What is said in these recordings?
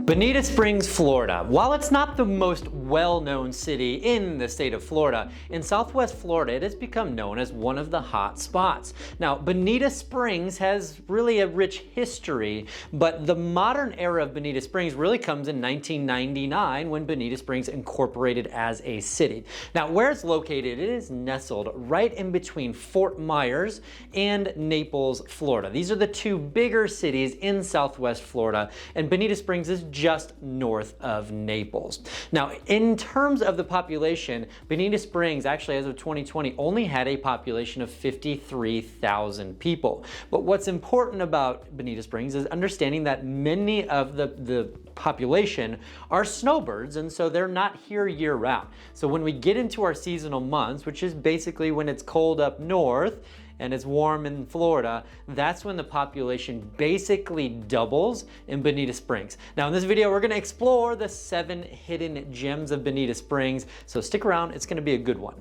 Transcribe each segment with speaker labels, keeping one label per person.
Speaker 1: Bonita Springs, Florida. While it's not the most well-known city in the state of Florida, in Southwest Florida it has become known as one of the hot spots. Now, Bonita Springs has really a rich history, but the modern era of Bonita Springs really comes in 1999 when Bonita Springs incorporated as a city. Now, where it's located, it is nestled right in between Fort Myers and Naples, Florida. These are the two bigger cities in Southwest Florida, and Bonita Springs is just north of Naples. Now, in terms of the population, Bonita Springs actually as of 2020 only had a population of 53,000 people. But what's important about Bonita Springs is understanding that many of the population are snowbirds, and so they're not here year round. So when we get into our seasonal months, which is basically when it's cold up north and it's warm in Florida, that's when the population basically doubles in Bonita Springs. Now in this video, we're gonna explore the 7 hidden gems of Bonita Springs, so stick around, it's gonna be a good one.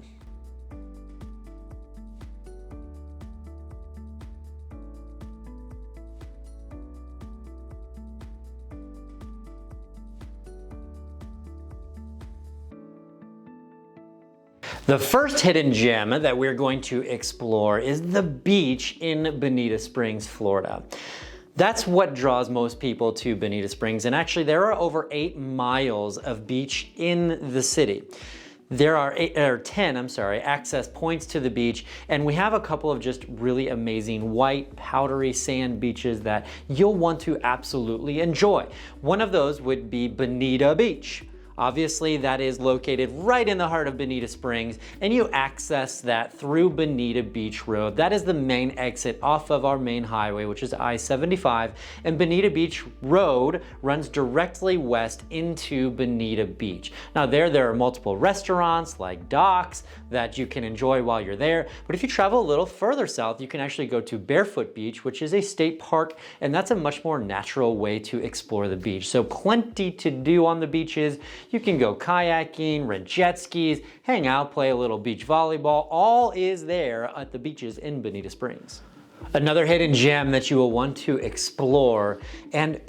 Speaker 1: The first hidden gem that we're going to explore is the beach in Bonita Springs, Florida. That's what draws most people to Bonita Springs, and actually there are over 8 miles of beach in the city. There are 10 access points to the beach, and we have a couple of just really amazing white powdery sand beaches that you'll want to absolutely enjoy. One of those would be Bonita Beach. Obviously, that is located right in the heart of Bonita Springs, and you access that through Bonita Beach Road. That is the main exit off of our main highway, which is I-75, and Bonita Beach Road runs directly west into Bonita Beach. Now there are multiple restaurants like Dohack that you can enjoy while you're there, but if you travel a little further south, you can actually go to Barefoot Beach, which is a state park, and that's a much more natural way to explore the beach. So plenty to do on the beaches. You can go kayaking, rent jet skis, hang out, play a little beach volleyball. All is there at the beaches in Bonita Springs. Another hidden gem that you will want to explore, and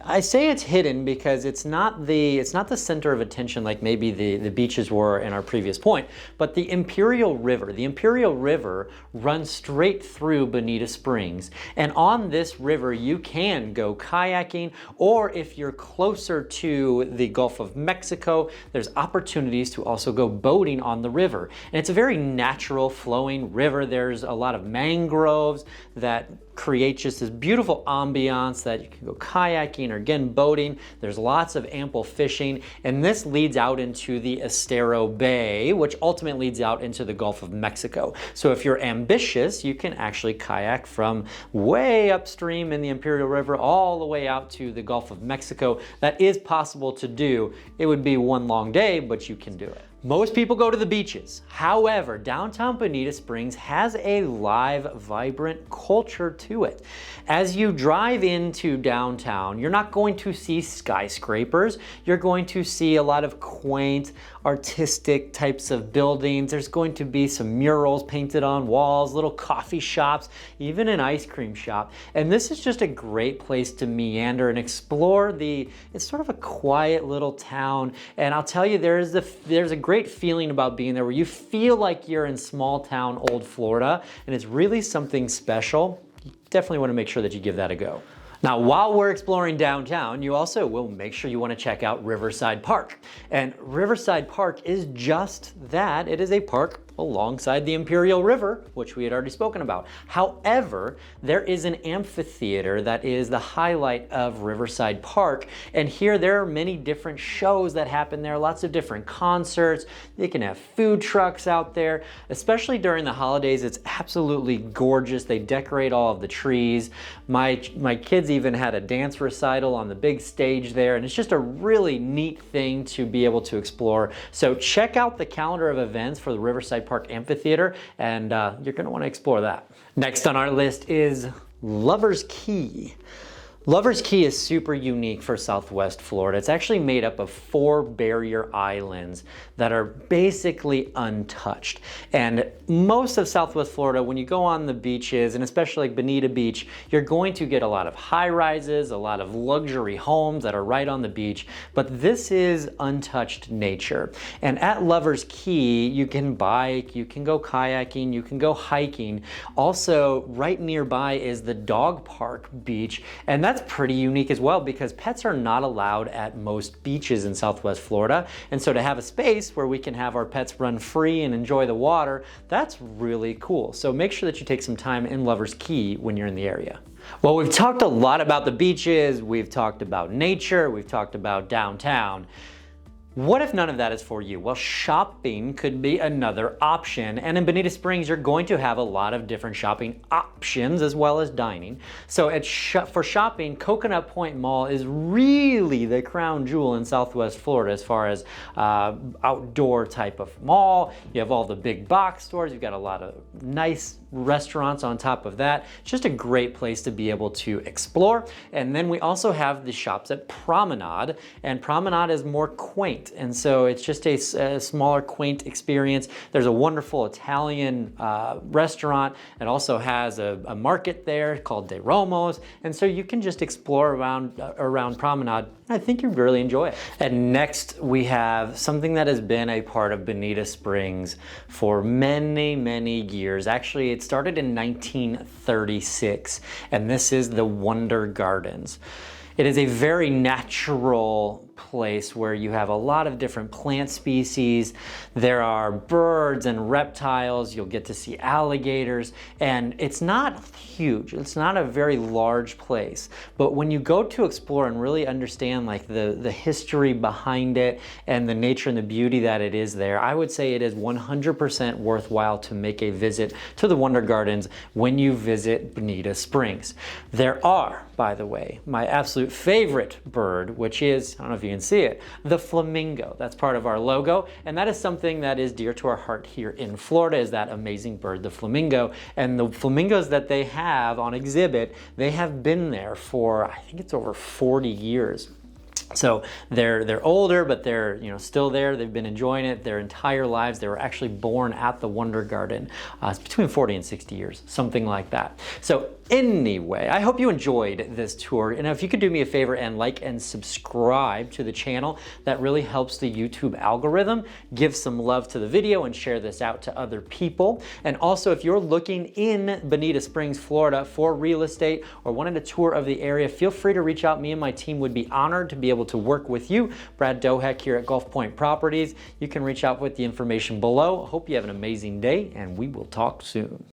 Speaker 1: I say it's hidden because it's not the center of attention like maybe the beaches were in our previous point, but the Imperial River. The Imperial River runs straight through Bonita Springs, and on this river you can go kayaking, or if you're closer to the Gulf of Mexico, there's opportunities to also go boating on the river. And it's a very natural flowing river. There's a lot of mangroves that create just this beautiful ambiance that you can go kayaking or again boating. There's lots of ample fishing, and this leads out into the Estero Bay, which ultimately leads out into the Gulf of Mexico. So if you're ambitious, you can actually kayak from way upstream in the Imperial River all the way out to the Gulf of Mexico. That is possible to do. It would be one long day, but you can do it. Most people go to the beaches. However, downtown Bonita Springs has a live, vibrant culture to it. As you drive into downtown, you're not going to see skyscrapers. You're going to see a lot of quaint, artistic types of buildings. There's going to be some murals painted on walls, little coffee shops, even an ice cream shop. And this is just a great place to meander and explore it's sort of a quiet little town. And I'll tell you, there's a great feeling about being there where you feel like you're in small town old Florida, and it's really something special. You definitely want to make sure that you give that a go. Now, while we're exploring downtown, you also will make sure you want to check out Riverside Park. And Riverside Park is just that. It is a park alongside the Imperial River, which we had already spoken about. However, there is an amphitheater that is the highlight of Riverside Park. And here there are many different shows that happen there, lots of different concerts. They can have food trucks out there, especially during the holidays. It's absolutely gorgeous. They decorate all of the trees. My kids even had a dance recital on the big stage there, and it's just a really neat thing to be able to explore. So check out the calendar of events for the Riverside Park Amphitheater, and you're going to want to explore that. Next on our list is Lover's Key. Lover's Key is super unique for Southwest Florida. It's actually made up of 4 barrier islands that are basically untouched. And most of Southwest Florida, when you go on the beaches, and especially like Bonita Beach, you're going to get a lot of high-rises, a lot of luxury homes that are right on the beach, but this is untouched nature. And at Lover's Key, you can bike, you can go kayaking, you can go hiking. Also, right nearby is the dog park beach, and that's pretty unique as well because pets are not allowed at most beaches in Southwest Florida. And so to have a space where we can have our pets run free and enjoy the water, that's really cool. So make sure that you take some time in Lover's Key when you're in the area. Well, we've talked a lot about the beaches, we've talked about nature, we've talked about downtown. What if none of that is for you? Well, shopping could be another option. And in Bonita Springs, you're going to have a lot of different shopping options as well as dining. So for shopping, Coconut Point Mall is really the crown jewel in Southwest Florida as far as outdoor type of mall. You have all the big box stores. You've got a lot of nice restaurants on top of that. It's just a great place to be able to explore. And then we also have the shops at Promenade, and Promenade is more quaint. And so it's just a smaller, quaint experience. There's a wonderful Italian restaurant. It also has a market there called De Romos. And so you can just explore around Promenade. I think you'd really enjoy it. And next we have something that has been a part of Bonita Springs for many, many years. Actually, it started in 1936, and this is the Wonder Gardens. It is a very natural place where you have a lot of different plant species. There are birds and reptiles. You'll get to see alligators, and it's not huge. It's not a very large place, but when you go to explore and really understand like the history behind it and the nature and the beauty that it is there, I would say it is 100% worthwhile to make a visit to the Wonder Gardens when you visit Bonita Springs. There are, by the way, my absolute favorite bird, which is, I don't know if you can see it, the flamingo. That's part of our logo, and that is something that is dear to our heart here in Florida, is that amazing bird, the flamingo. And the flamingos that they have on exhibit, they have been there for, I think it's over 40 years. So they're older, but they're still there. They've been enjoying it their entire lives. They were actually born at the Wonder Garden. It's between 40 and 60 years, something like that. So anyway, I hope you enjoyed this tour. And if you could do me a favor and like and subscribe to the channel, that really helps the YouTube algorithm. Give some love to the video and share this out to other people. And also, if you're looking in Bonita Springs, Florida for real estate or wanted a tour of the area, feel free to reach out. Me and my team would be honored to be able to work with you. Brad Dohack here at Gulf Point Properties. You can reach out with the information below. Hope you have an amazing day, and we will talk soon.